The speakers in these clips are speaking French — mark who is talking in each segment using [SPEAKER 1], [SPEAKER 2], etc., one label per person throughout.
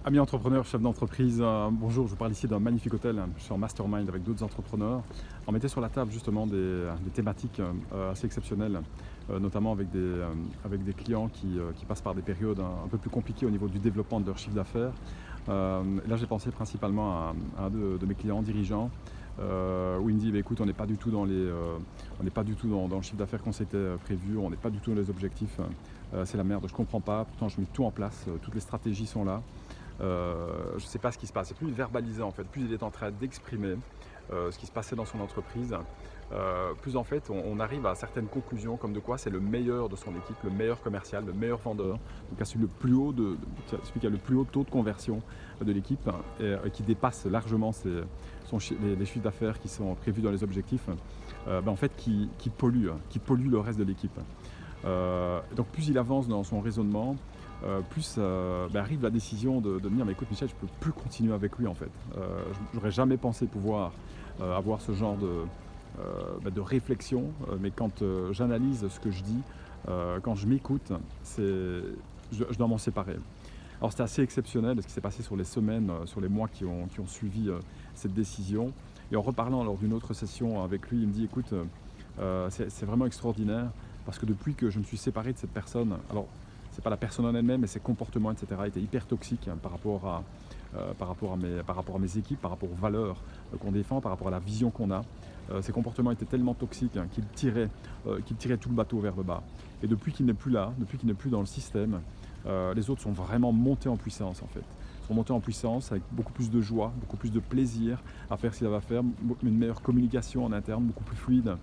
[SPEAKER 1] Amis entrepreneurs, chefs d'entreprise, bonjour, je vous parle ici d'un magnifique hôtel. Je suis en mastermind avec d'autres entrepreneurs. On mettait sur la table justement des thématiques assez exceptionnelles, notamment avec des clients qui passent par des périodes un peu plus compliquées au niveau du développement de leur chiffre d'affaires. Et là, j'ai pensé principalement à un de mes clients dirigeants où il me dit bah, écoute, on n'est pas du tout dans le chiffre d'affaires qu'on s'était prévu, on n'est pas du tout dans les objectifs. C'est la merde, je comprends pas, pourtant je mets tout en place, toutes les stratégies sont là. Je ne sais pas ce qui se passe. Et plus il verbalisait en fait, plus il est en train d'exprimer ce qui se passait dans son entreprise, plus en fait on arrive à certaines conclusions comme de quoi c'est le meilleur de son équipe, le meilleur commercial, le meilleur vendeur, donc celui qui a le plus haut taux de conversion de l'équipe et qui dépasse largement les chiffres d'affaires qui sont prévus dans les objectifs, en fait qui pollue le reste de l'équipe. Donc plus il avance dans son raisonnement, plus arrive la décision de me dire mais écoute Michel, je ne peux plus continuer avec lui en fait. Je n'aurais jamais pensé pouvoir avoir ce genre de réflexion, mais quand j'analyse ce que je dis, quand je m'écoute, je dois m'en séparer. Alors c'était assez exceptionnel ce qui s'est passé sur les semaines, sur les mois qui ont suivi cette décision. Et en reparlant lors d'une autre session avec lui, il me dit écoute, c'est vraiment extraordinaire parce que depuis que je me suis séparé de cette personne, alors c'est pas la personne en elle-même, mais ses comportements, etc., étaient hyper toxiques par rapport à mes équipes, par rapport aux valeurs qu'on défend, par rapport à la vision qu'on a. Ces comportements étaient tellement toxiques qu'ils tiraient tout le bateau vers le bas. Et depuis qu'il n'est plus là, depuis qu'il n'est plus dans le système, les autres sont vraiment montés en puissance en fait. Ils sont montés en puissance avec beaucoup plus de joie, beaucoup plus de plaisir à faire ce qu'il avait à faire, une meilleure communication en interne, beaucoup plus fluide.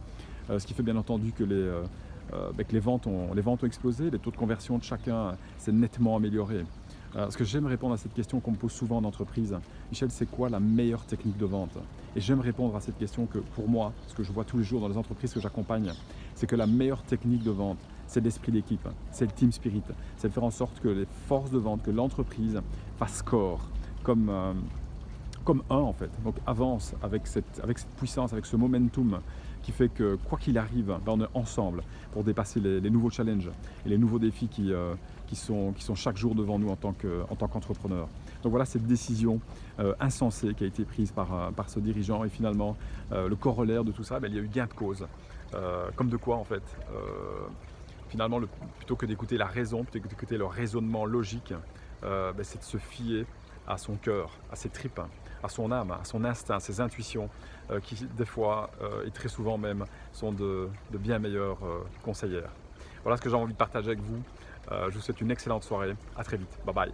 [SPEAKER 1] Ce qui fait bien entendu que les ventes ont explosé, les taux de conversion de chacun s'est nettement amélioré. Parce que j'aime répondre à cette question qu'on me pose souvent en entreprise. Michel, c'est quoi la meilleure technique de vente? Et j'aime répondre à cette question que pour moi, ce que je vois tous les jours dans les entreprises que j'accompagne, c'est que la meilleure technique de vente, c'est l'esprit d'équipe, c'est le team spirit, c'est de faire en sorte que les forces de vente, que l'entreprise fasse corps comme un en fait. Donc avance avec cette puissance, avec ce momentum qui fait que quoi qu'il arrive, on est ensemble pour dépasser les nouveaux challenges et les nouveaux défis qui sont chaque jour devant nous en tant qu'entrepreneur. Donc voilà cette décision insensée qui a été prise par ce dirigeant et finalement le corollaire de tout ça, il y a eu gain de cause. Comme de quoi en fait finalement plutôt que d'écouter la raison, plutôt que d'écouter le raisonnement logique, c'est de se fier à son cœur, à ses tripes, à son âme, à son instinct, à ses intuitions, qui des fois et très souvent même sont de bien meilleures conseillères. Voilà ce que j'ai envie de partager avec vous. Je vous souhaite une excellente soirée. À très vite. Bye bye.